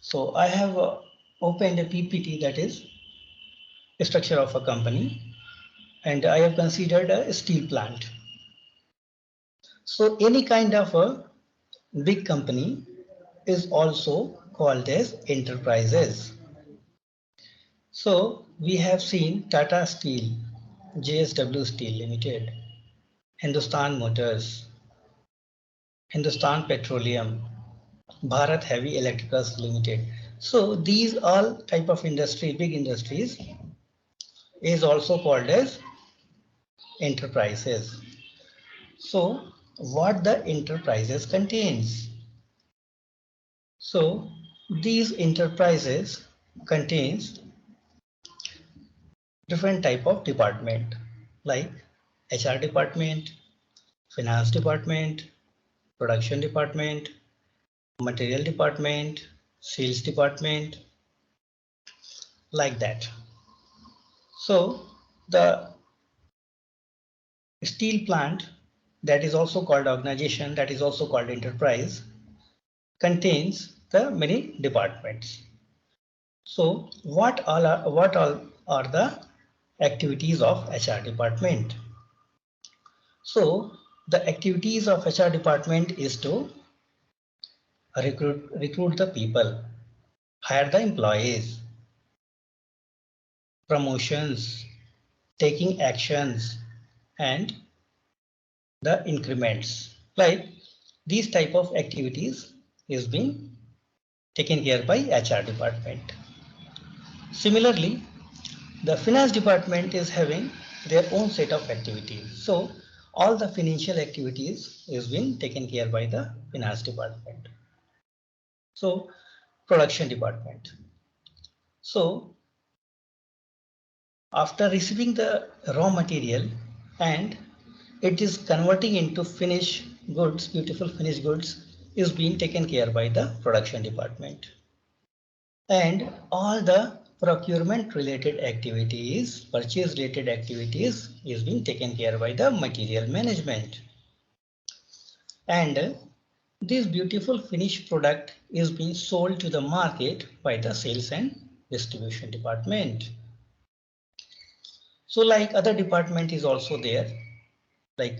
So I have opened a PPT, that is structure of a company, and I have considered a steel plant. So any kind of a big company is also called as enterprises. So we have seen Tata Steel, JSW Steel Limited, Hindustan Motors, Hindustan Petroleum, Bharat Heavy Electricals Limited. So these all type of industry, big industries, is also called as enterprises. So what the enterprises contains? So these enterprises contains different type of department like HR department, finance department, production department, material department, sales department, like that. So the steel plant, that is also called organization, that is also called enterprise, contains the many departments. So what all are the activities of HR department? So the activities of HR department is to recruit the people, hire the employees, promotions, taking actions, and the increments. Like these type of activities is being taken care by HR department. Similarly, the finance department is having their own set of activities. So all the financial activities is being taken care by the finance department. So production department. So after receiving the raw material and it is converting into finished goods, beautiful finished goods is being taken care by the production department. And all the procurement related activities, purchase related activities is being taken care by the material management. And this beautiful finished product is being sold to the market by the sales and distribution department. So like other department is also there, like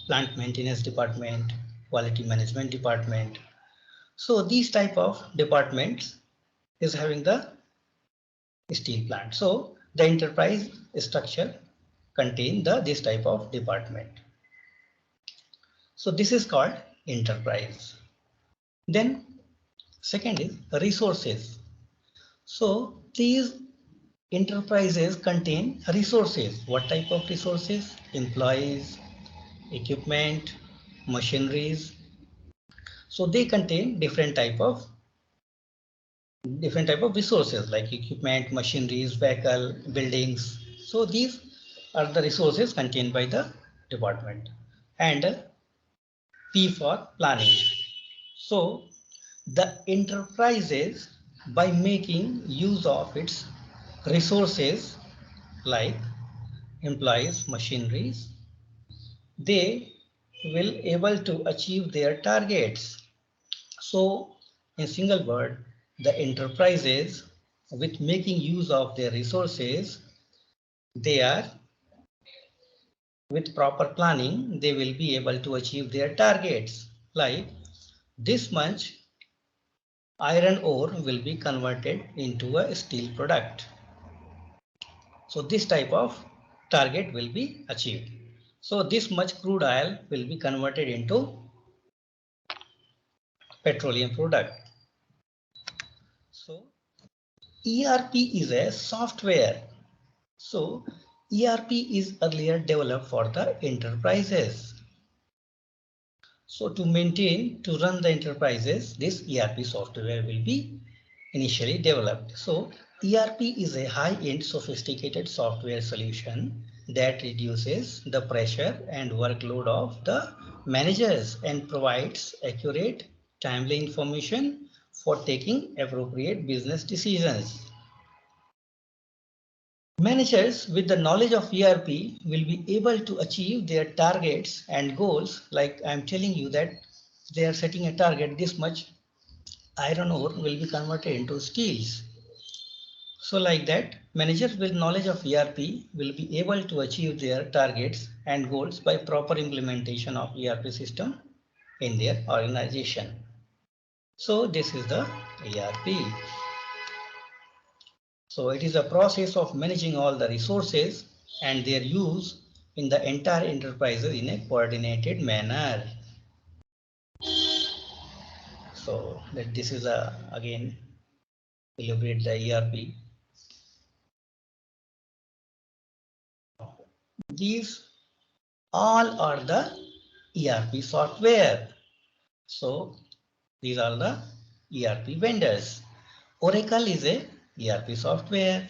plant maintenance department, quality management department. So these type of departments is having the steel plant. So the enterprise structure contain this type of department. So this is called enterprise. Then second is resources. So these enterprises contain resources. What type of resources? Employees, equipment, machineries. So they contain different type of resources like equipment, machineries, vehicle, buildings. So these are the resources contained by the department. And P for planning. So the enterprises, by making use of its resources like employees, machineries, they will able to achieve their targets. So in single word, the enterprises with making use of their resources, they are with proper planning, they will be able to achieve their targets. Like this much iron ore will be converted into a steel product. So this type of target will be achieved. So this much crude oil will be converted into petroleum product. So ERP is a software. So ERP is earlier developed for the enterprises. So to run the enterprises, this ERP software will be initially developed. So ERP is a high-end sophisticated software solution that reduces the pressure and workload of the managers and provides accurate, timely information for taking appropriate business decisions. Managers with the knowledge of ERP will be able to achieve their targets and goals. Like I'm telling you that they are setting a target this much iron ore will be converted into steels. So like that, managers with knowledge of ERP will be able to achieve their targets and goals by proper implementation of ERP system in their organization. So this is the ERP. So it is a process of managing all the resources and their use in the entire enterprise in a coordinated manner. So that this is a again elaborate the ERP. These all are the ERP software. So these are the ERP vendors. Oracle is a ERP software.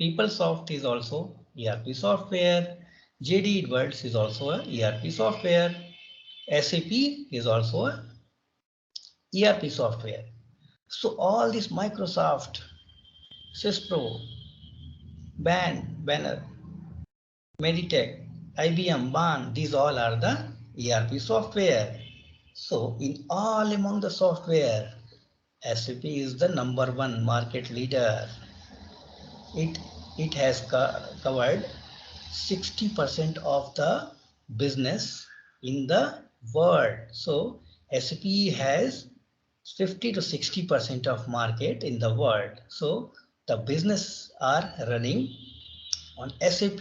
PeopleSoft is also ERP software. JD Edwards is also a ERP software. SAP is also a ERP software. So all this Microsoft, Cisco, Banner, Meditech, IBM, BAN, these all are the ERP software. So in all among the software, SAP is the number one market leader. It, it has covered 60% of the business in the world. So SAP has 50 to 60% of market in the world. So the business are running on SAP.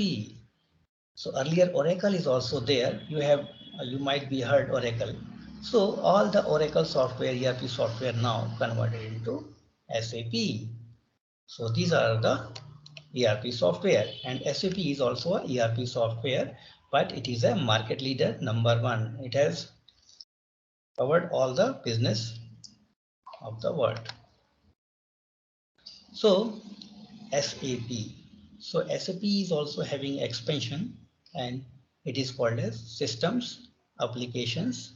So earlier Oracle is also there. You might be heard Oracle. So all the Oracle software, ERP software now converted into SAP. So these are the ERP software, and SAP is also a ERP software, but it is a market leader number one. It has covered all the business of the world. So SAP. So SAP is also having expansion, and it is called as systems, applications,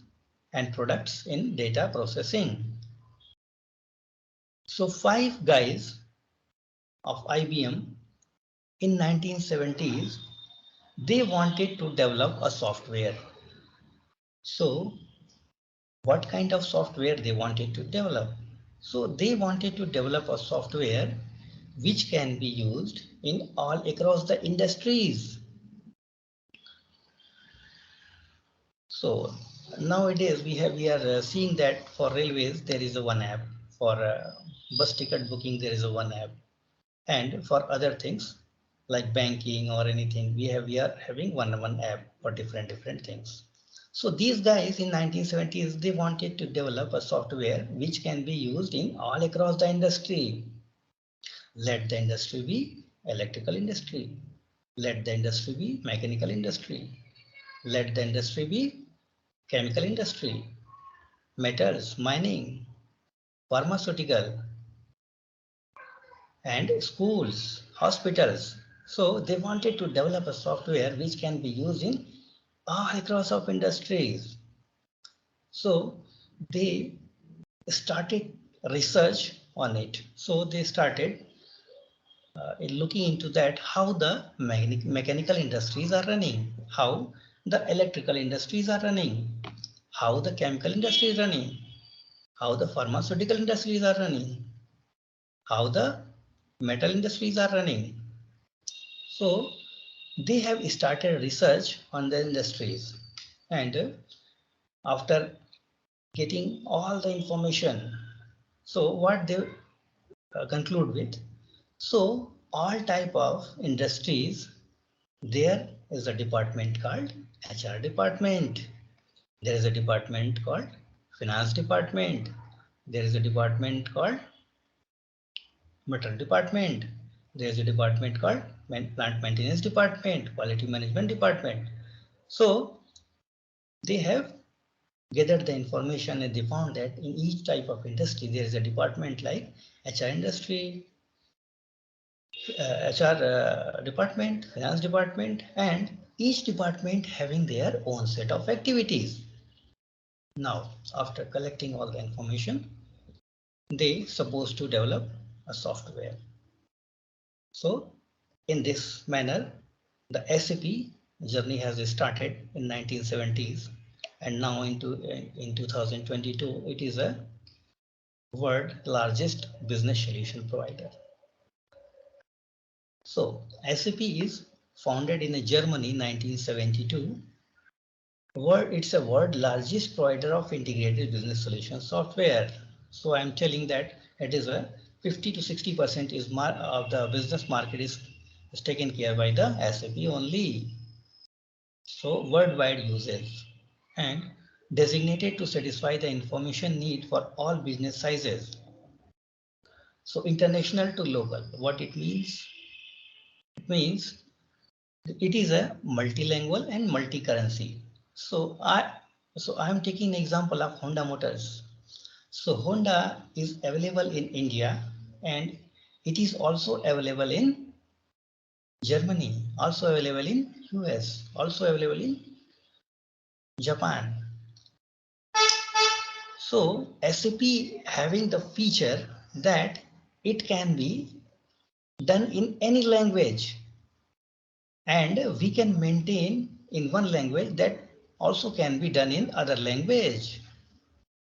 and products in data processing. So five guys of IBM in 1970s, they wanted to develop a software. So what kind of software they wanted to develop? So they wanted to develop a software which can be used in all across the industries. So nowadays we are seeing that for railways there is a one app, for bus ticket booking there is a one app, and for other things like banking or anything we are having one app for different things. So these guys in 1970s, they wanted to develop a software which can be used in all across the industry. Let the industry be electrical industry, let the industry be mechanical industry, let the industry be chemical industry, metals, mining, pharmaceutical, and schools, hospitals. So they wanted to develop a software which can be used in all across of industries. So they started research on it. So they started looking into that how the mechanical industries are running, how the electrical industries are running, how the chemical industry is running, how the pharmaceutical industries are running, how the metal industries are running. So they have started research on the industries, and after getting all the information, so what they conclude with, so all type of industries, there is a department called HR department, there is a department called finance department, there is a department called metal department, there is a department called plant maintenance department, quality management department. So they have gathered the information and they found that in each type of industry there is a department like HR industry, HR department, finance department, and each department having their own set of activities. Now, after collecting all the information, they supposed to develop a software. So, in this manner, the SAP journey has started in 1970s, and now in 2022, it is a world largest business solution provider. So SAP is founded in Germany 1972. It's a world largest provider of integrated business solution software. So I'm telling that it is a 50 to 60% is of the business market is taken care by the SAP only. So worldwide usage and designated to satisfy the information need for all business sizes. So international to local, what it means? It means it is a multilingual and multi-currency. So I am taking an example of Honda Motors. So Honda is available in India and it is also available in Germany, also available in US, also available in Japan. So SAP having the feature that it can be done in any language and we can maintain in one language that also can be done in other language.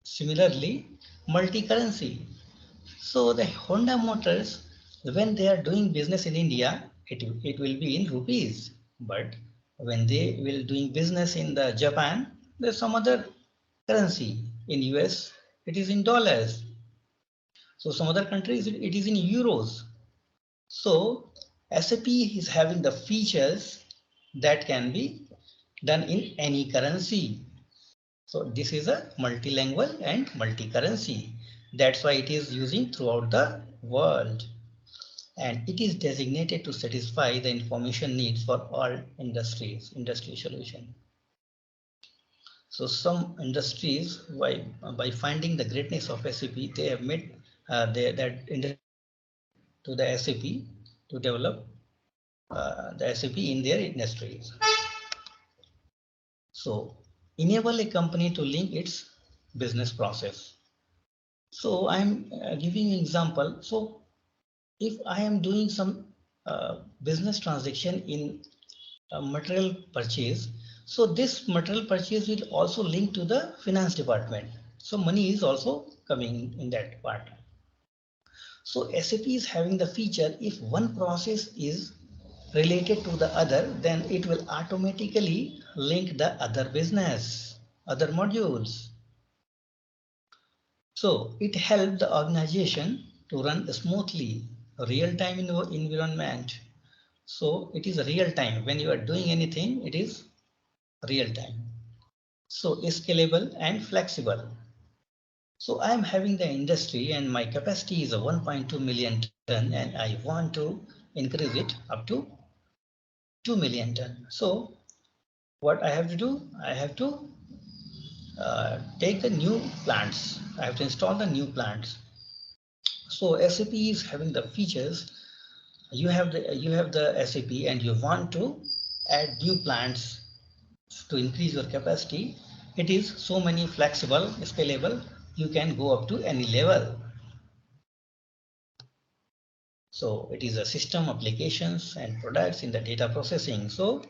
Similarly, multi-currency. So the Honda Motors, when they are doing business in India, it will be in rupees. But when they will doing business in the Japan, there's some other currency. In US, it is in dollars. So some other countries, it is in euros. So SAP is having the features that can be done in any currency. So this is a multilingual and multi-currency. That's why it is using throughout the world. And it is designated to satisfy the information needs for all industries, industry solution. So some industries, by finding the greatness of SAP, they have made that to the SAP to develop the SAP in their industries. So enable a company to link its business process. So I'm giving an example. So if I am doing some business transaction in material purchase, so this material purchase will also link to the finance department. So money is also coming in that part. So SAP is having the feature if one process is related to the other, then it will automatically link the other business, other modules. So it helped the organization to run smoothly, real-time environment. So it is real time. When you are doing anything, it is real time. So scalable and flexible. So I am having the industry and my capacity is a 1.2 million ton and I want to increase it up to 2 million ton. So what I have to do? I have to take the new plants. I have to install the new plants. So SAP is having the features. You have the SAP and you want to add new plants to increase your capacity. It is so many flexible, scalable. You can go up to any level. So it is a system applications and products in the data processing. So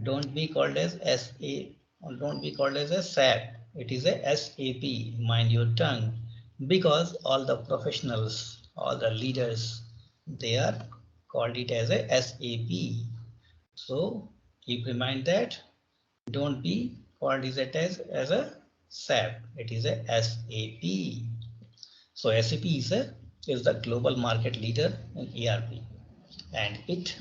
don't be called as SA or don't be called as a SAP. It is a SAP, mind your tongue, because all the professionals, all the leaders, they are called it as a SAP. So keep in mind that don't be called it as a SAP. It is a SAP. So SAP is the global market leader in ERP and it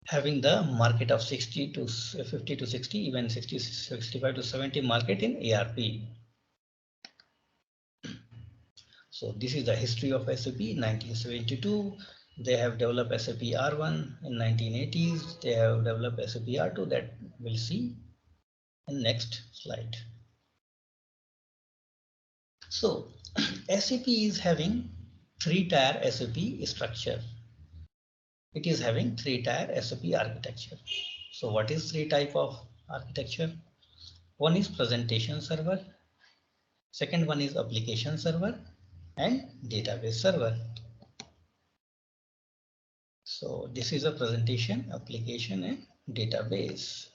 having the market of 60 to 50 to 60, even 60, 65 to 70 market in ERP. So this is the history of SAP. 1972, they have developed SAP R1 in 1980s. They have developed SAP R2 that we'll see in next slide. So SAP is having three-tier SAP structure. It is having three-tier SAP architecture. So what is three type of architecture? One is presentation server, second one is application server and database server. So this is a presentation, application and database.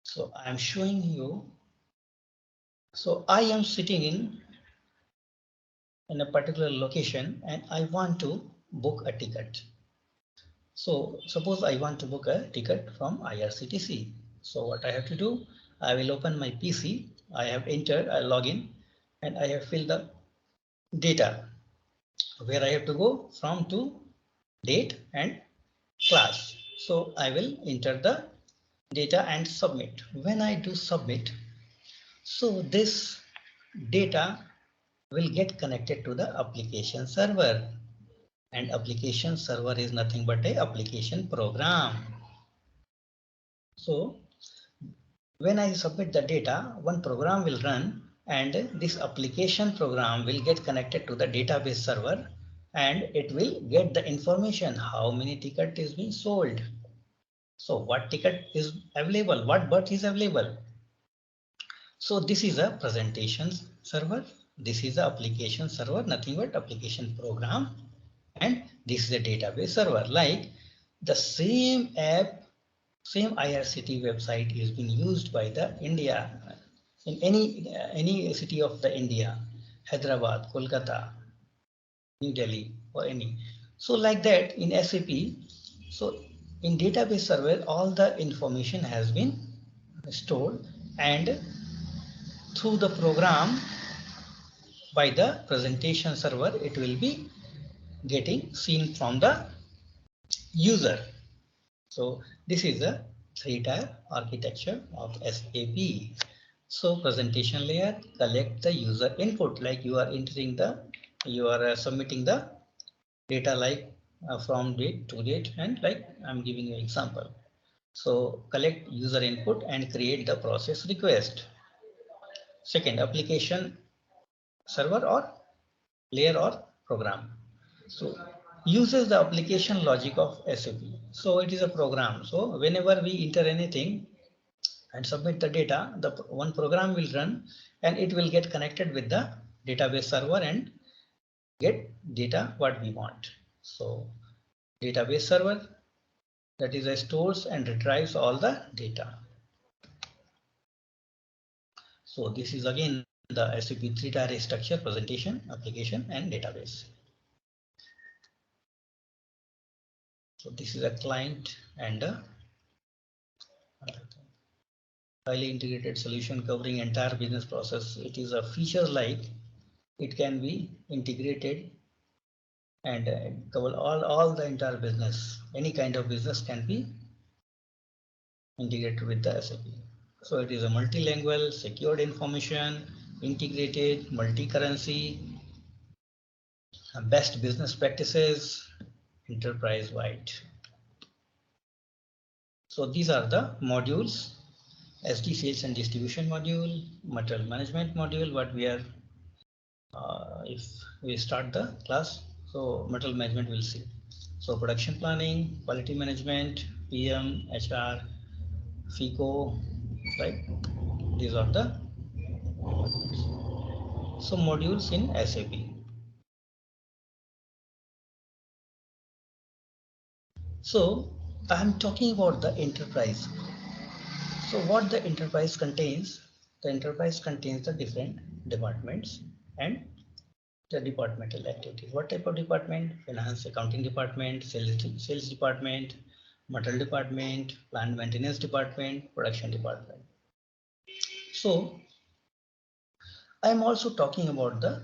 So I am showing you. So I am sitting in in a particular location and I want to book a ticket. So suppose I want to book a ticket from IRCTC. So what I have to do, I will open my PC. I have entered a login and I have filled the data where I have to go from to date and class. So I will enter the data and submit. When I do submit, so this data will get connected to the application server, and application server is nothing but a application program. So when I submit the data, one program will run and this application program will get connected to the database server and it will get the information how many ticket is being sold. So what ticket is available, what berth is available. So this is a presentation server. This is the application server, nothing but application program. And this is a database server. Like the same app, same IRCT website is being used by the India in any city of the India, Hyderabad, Kolkata, New Delhi, or any. So like that in SAP, so in database server, all the information has been stored and through the program by the presentation server, it will be getting seen from the user. So this is a three-tier architecture of SAP. So presentation layer collect the user input, like you are entering the, you are submitting the data like from date to date, and like I'm giving you example. So collect user input and create the process request. Second, application server or layer or program. So uses the application logic of SAP. So it is a program. So whenever we enter anything and submit the data, the one program will run and it will get connected with the database server and get data what we want. So database server, that is a stores and retrieves all the data. So this is again the SAP three-tier structure: presentation, application, and database. So this is a client and a highly integrated solution covering entire business process. It is a feature like it can be integrated and cover all the entire business. Any kind of business can be integrated with the SAP. So it is a multilingual, secured information, integrated, multi-currency, best business practices, enterprise-wide. So these are the modules: SD sales and distribution module, material management module, what we are if we start the class. So material management will see. So production planning, quality management, PM, HR, FICO, right? These are the so modules in SAP. So I'm talking about the enterprise. So what the enterprise contains? The enterprise contains the different departments and the departmental activities. What type of department? Finance, accounting department, sales department, material department, plant maintenance department, production department. So I'm also talking about the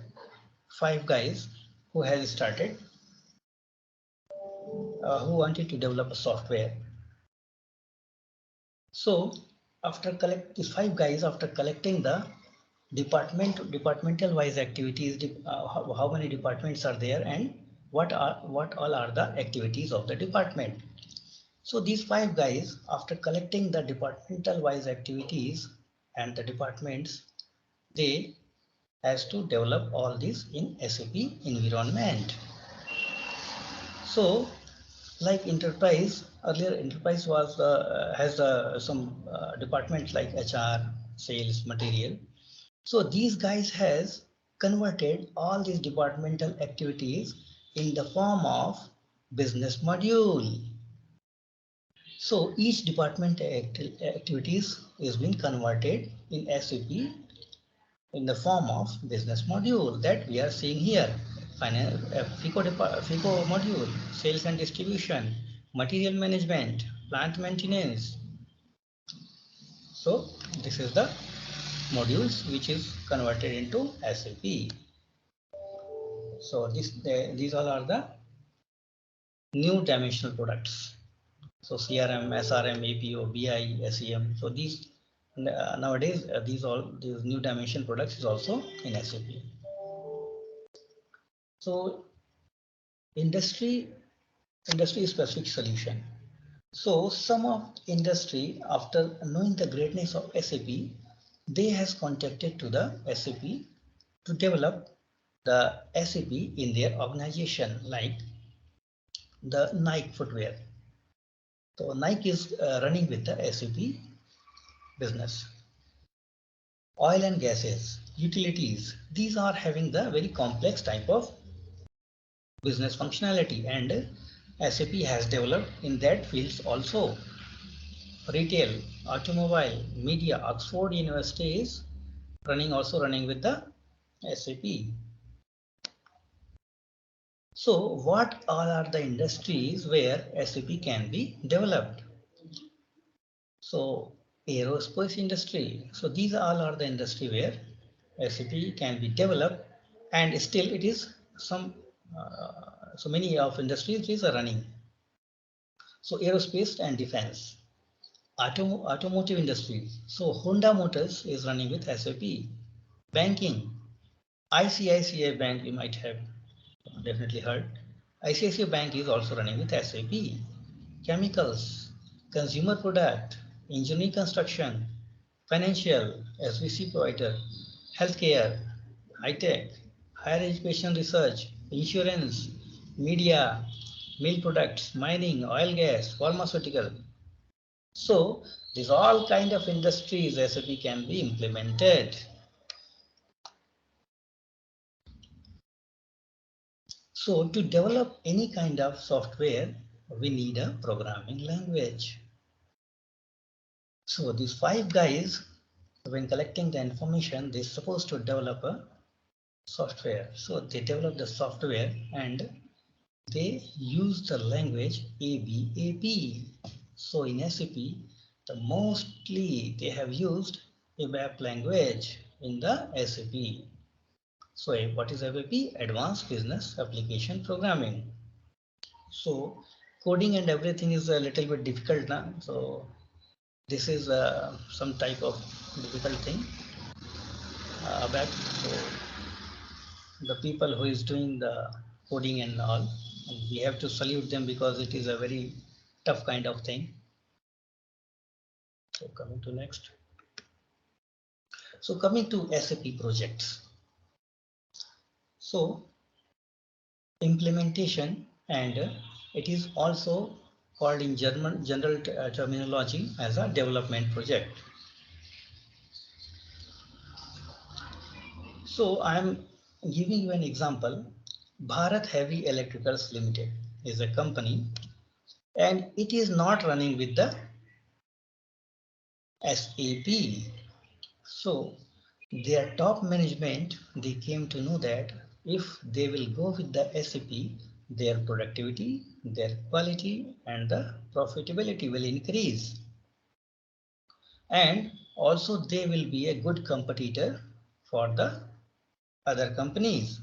five guys who has started, who wanted to develop a software. So after collect these five guys, after collecting the departmental wise activities, how many departments are there and what all are the activities of the department. So these five guys, after collecting the departmental wise activities and the departments, they has to develop all this in SAP environment. So like enterprise, earlier enterprise was has some departments like HR, sales, material. So these guys has converted all these departmental activities in the form of business module. So each department activities is being converted in SAP in the form of business module that we are seeing here. Finance, FICO module, sales and distribution, material management, plant maintenance. So this is the modules which is converted into SAP. So these all are the new dimensional products. So CRM, SRM, APO, BI, SEM. So these nowadays these new dimension products is also in SAP. So industry specific solution. So some of industry, after knowing the greatness of SAP, they has contacted to the SAP to develop the SAP in their organization, like the Nike footwear. So Nike is running with the SAP business. Oil and gases, utilities, these are having the very complex type of business functionality, and SAP has developed in that fields also. Retail, automobile, media, Oxford University is running with the SAP. So what all are the industries where SAP can be developed? So aerospace industry. So these all are the industry where SAP can be developed, and still it is so many of industries is running. So aerospace and defense, automotive industry. So Honda Motors is running with SAP. Banking, ICICI Bank, you might have definitely heard. ICICI Bank is also running with SAP. Chemicals, consumer product, engineering construction, financial, SVC provider, healthcare, high tech, higher education research, insurance, media, milk products, mining, oil gas, pharmaceutical. So these all kind of industries SAP can be implemented. So to develop any kind of software, we need a programming language. So these five guys, when collecting the information, they're supposed to develop a software. So they develop the software and they use the language ABAP. So in SAP, the mostly they have used ABAP language in the SAP. So what is ABAP? Advanced Business Application Programming. So coding and everything is a little bit difficult now. So this is some type of difficult thing. ABAP. So the people who is doing the coding and all, we have to salute them because it is a very tough kind of thing. So coming to next. So coming to SAP projects. So implementation, and it is also called in German general terminology as a development project. So I am giving you an example. Bharat Heavy Electricals Limited is a company, and it is not running with the SAP. So their top management, they came to know that if they will go with the SAP, their productivity, their quality, and the profitability will increase. And also they will be a good competitor for the other companies.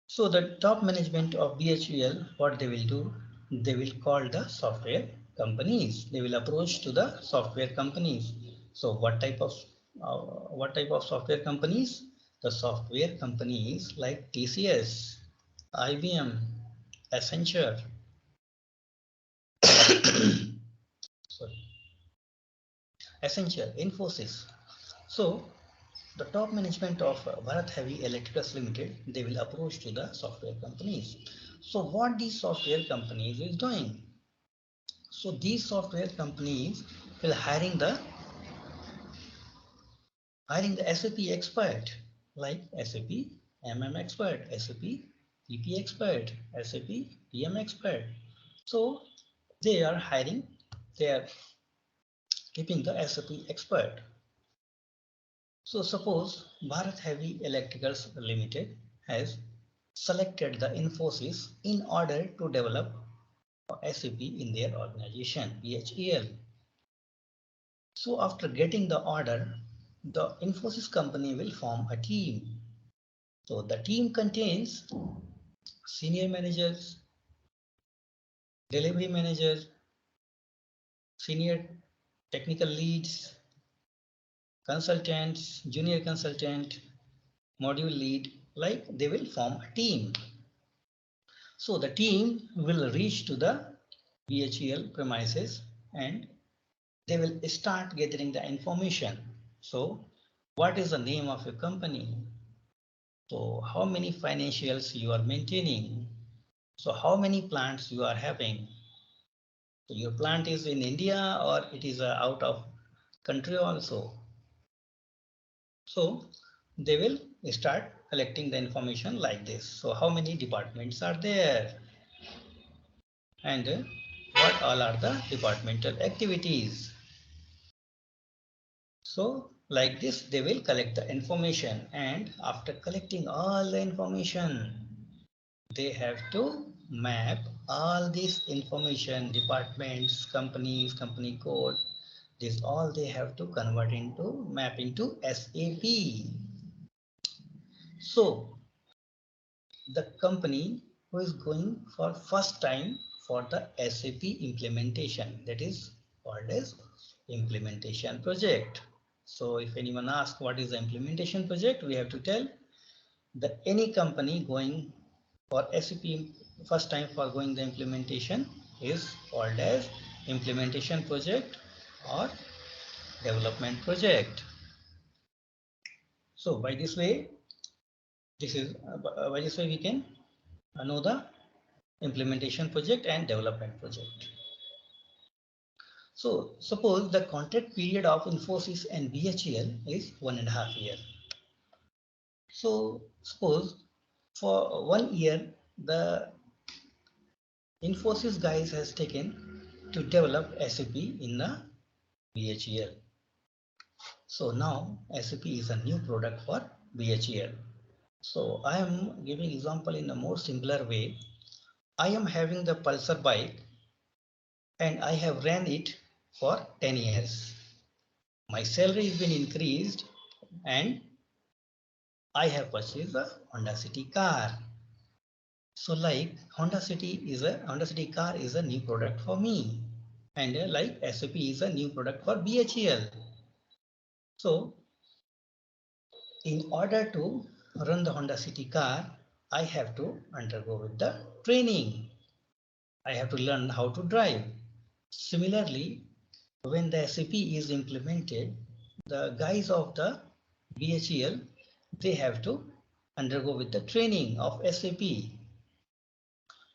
So the top management of BHEL, what they will do, they will call the software companies. They will approach to the software companies. So what type of software companies? The software companies like TCS, IBM, Accenture, sorry, Accenture, Infosys. So the top management of Bharat Heavy Electricals Limited, they will approach to the software companies. So what these software companies is doing? So these software companies will hiring the SAP expert, like SAP expert, SAP PP expert, SAP PM expert. So they are hiring, they are keeping the SAP expert. So suppose Bharat Heavy Electricals Limited has selected the Infosys in order to develop SAP in their organization, BHEL. So after getting the order, the Infosys company will form a team. So the team contains senior managers, delivery managers, senior technical leads, consultants, junior consultant, module lead, like they will form a team. So the team will reach to the BHEL premises and they will start gathering the information. So what is the name of your company? So how many financials you are maintaining? So how many plants you are having? So your plant is in India or it is out of country also. So they will start collecting the information like this. So how many departments are there? And what all are the departmental activities? So like this, they will collect the information, and after collecting all the information, they have to map all this information, departments, companies, company code, this all they have to convert into map into SAP. So the company who is going for first time for the SAP implementation, that is called as implementation project. So if anyone asks what is the implementation project, we have to tell that any company going for SAP first time for going the implementation is called as implementation project or development project. So by this way, by this way we can know the implementation project and development project. So suppose the contract period of Infosys and BHEL is 1.5 years. So suppose for 1 year the Infosys guys has taken to develop SAP in the BHEL. So now SAP is a new product for BHEL. So I am giving example in a more simpler way. I am having the Pulsar bike and I have ran it for 10 years. My salary has been increased and I have purchased a Honda City car. So like Honda City car is a new product for me, and like SAP is a new product for BHEL. So in order to run the Honda City car, I have to undergo with the training. I have to learn how to drive. Similarly, when the SAP is implemented, the guys of the BHEL, they have to undergo with the training of SAP.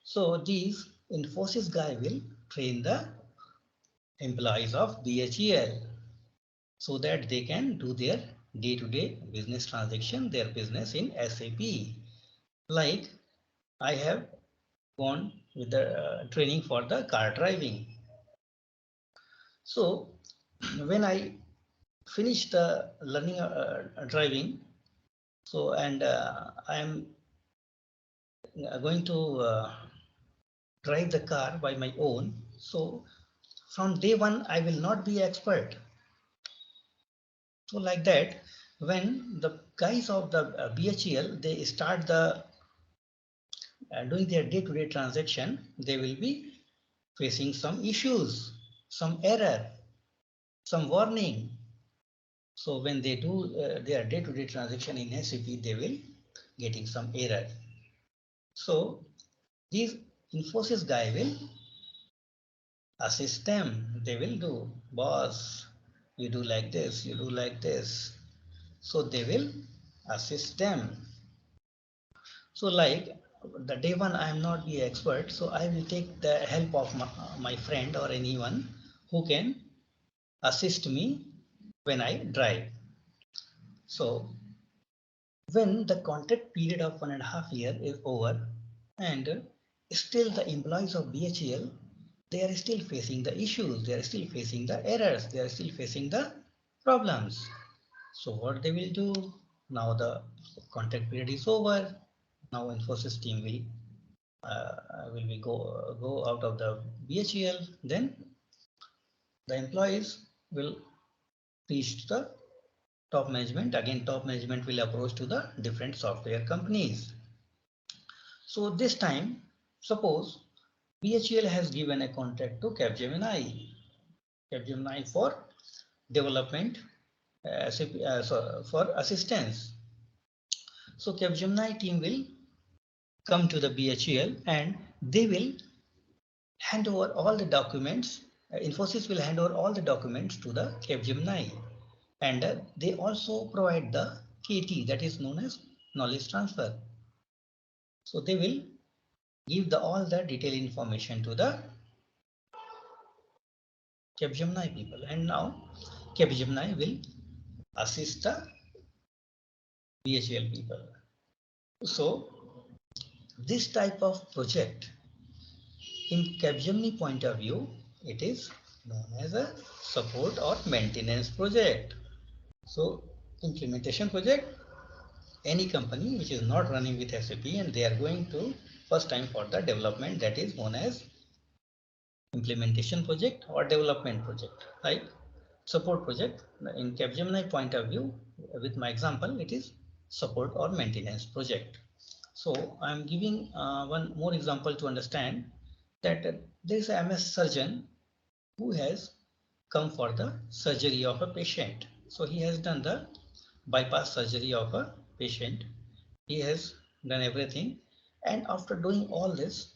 So these Infosys guy will train the employees of BHEL so that they can do their day-to-day business transaction, their business in SAP. Like I have gone with the training for the car driving. So when I finished learning driving, so and I am going to drive the car by my own. So from day one, I will not be expert. So like that, when the guys of the BHEL, they start the doing their day-to-day transaction, they will be facing some issues, some error, some warning. So when they do their day-to-day transaction in SAP, they will getting some error. So these Infosys guy will assist them. They will do, boss, you do like this, you do like this. So they will assist them. So like the day one, I am not the expert. So I will take the help of my friend or anyone who can assist me when I drive. So when the contract period of 1.5 years is over and still the employees of BHEL, they are still facing the issues, they are still facing the errors, they are still facing the problems. So what they will do, now the contract period is over. Now Infosys team will be go out of the BHEL. Then the employees will reach the top management. Again, top management will approach to the different software companies. So this time, suppose BHEL has given a contract to Capgemini for development, for assistance. So Capgemini team will come to the BHEL and they will hand over all the documents. Infosys will hand over all the documents to the Capgemini, and they also provide the KT, that is known as knowledge transfer. So they will give all the detailed information to the Capgemini people, and now Capgemini will assist the BHEL people. So this type of project, in Capgemini point of view, it is known as a support or maintenance project. So implementation project, any company which is not running with SAP and they are going to first time for the development, that is known as implementation project or development project. Like support project, in Capgemini point of view, with my example, it is support or maintenance project. So I am giving one more example to understand that there is a MS surgeon who has come for the surgery of a patient. So he has done the bypass surgery of a patient. He has done everything, and after doing all this,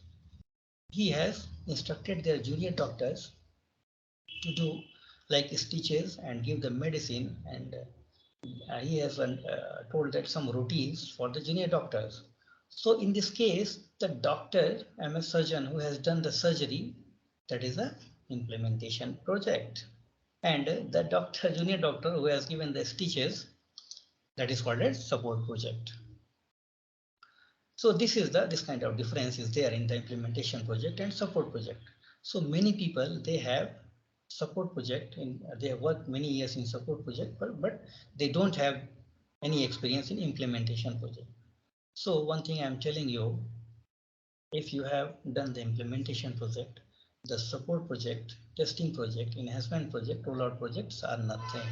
he has instructed their junior doctors to do like stitches and give the medicine, and he has told that some routines for the junior doctors. So in this case, the doctor, MS surgeon who has done the surgery, that is a implementation project, and the doctor, junior doctor who has given the stitches, that is called a support project. So this kind of difference is there in the implementation project and support project. So many people, they have support project in, they have worked many years in support project, but they don't have any experience in implementation project. So one thing I'm telling you, if you have done the implementation project, the support project, testing project, enhancement project, rollout projects are nothing.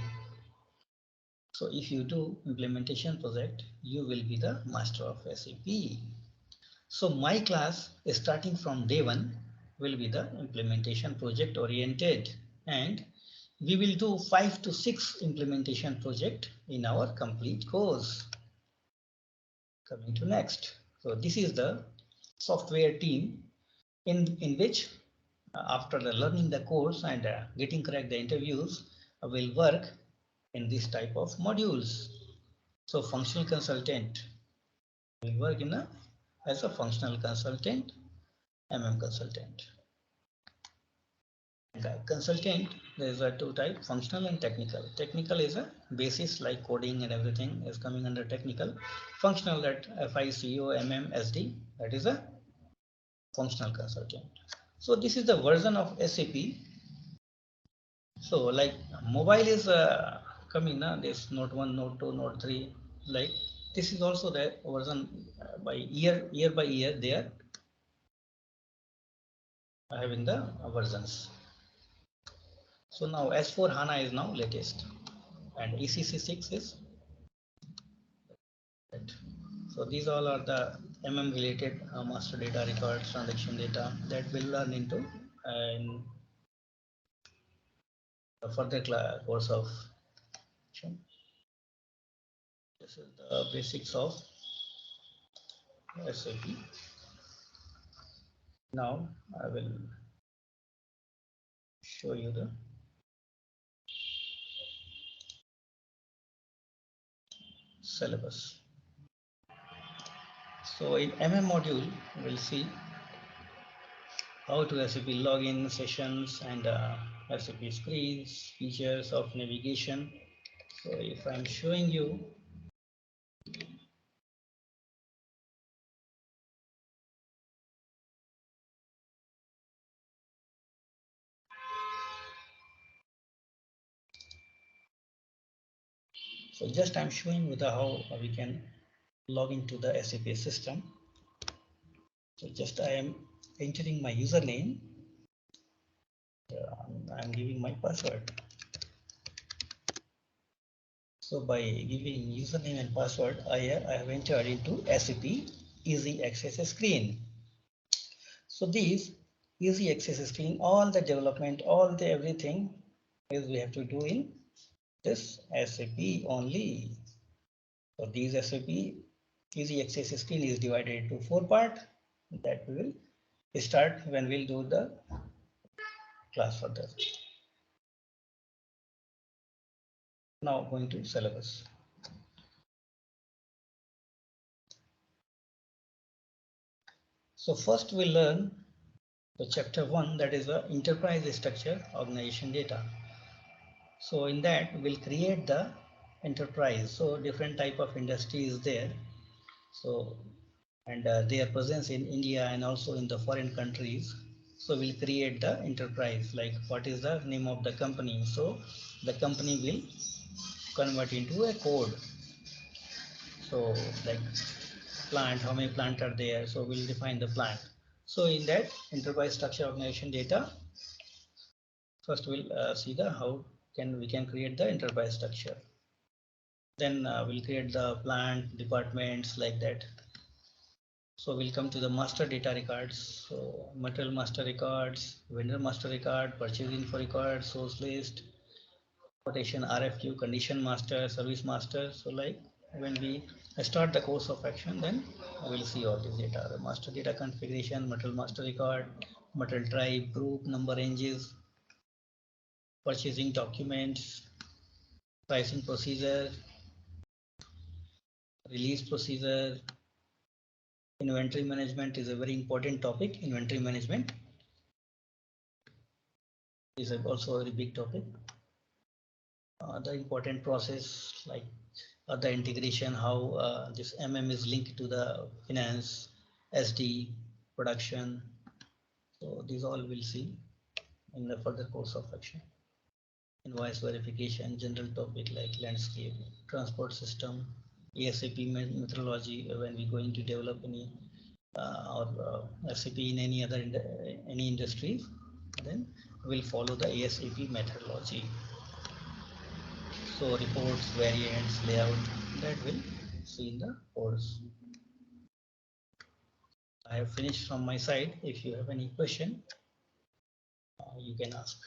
So if you do implementation project, you will be the master of SAP. So my class, starting from day one, will be the implementation project oriented, and we will do 5 to 6 implementation project in our complete course. Coming to next. So this is the software team in which after learning the course and getting correct the interviews, will work in this type of modules. So functional consultant will work as a functional consultant, consultant. And consultant, there is a two type, functional and technical. Technical is a basis like coding and everything is coming under technical. Functional, that FICO, SD, that is a functional consultant. So this is the version of SAP. So like mobile is coming now, this Note 1, Note 2, Note 3, like this is also the version by year by year they are having the versions. So now S4 HANA is now latest, and ECC 6 is it. So these all are the related master data records, transaction data that we'll learn into in the further course of. This is the basics of SAP. Now I will show you the syllabus. So in module, we'll see how to SAP login sessions and SAP screens, features of navigation. So if I'm showing you, So just I'm showing with how we can log into the SAP system. So just I am entering my username. I'm giving my password. So by giving username and password, I have entered into SAP Easy Access Screen. So these Easy Access Screen, all the development, all the everything is we have to do in this SAP only. So these SAP Easy Access Screen is divided into 4 parts that we will start when we'll do the class further. Now going to syllabus. So first we learn the chapter 1, that is the enterprise structure organization data. So in that we'll create the enterprise. So different type of industry is there. So and their presence in India and also in the foreign countries. So we'll create the enterprise, like what is the name of the company. So the company will convert into a code. So like plant, how many plant are there? So we'll define the plant. So in that enterprise structure organization data, first we'll see the how can we can create the enterprise structure. Then we'll create the plant departments like that. So we'll come to the master data records. So material master records, vendor master record, purchase info record, source list, quotation RFQ, condition master, service master. So like when we start the course of action, then we'll see all this data. The master data configuration, material master record, material type, group, number ranges, purchasing documents, pricing procedure, release procedure. Inventory management is a very important topic. Inventory management is also a very big topic. The important process like the integration, how this is linked to the finance, SD, production. So these all we'll see in the further course of action. Invoice verification, general topic like landscape, transport system, ASAP methodology when we're going to develop any or SAP in any other any industry, then we'll follow the ASAP methodology. So reports, variants, layout, that will see in the course. I have finished from my side. If you have any question, you can ask.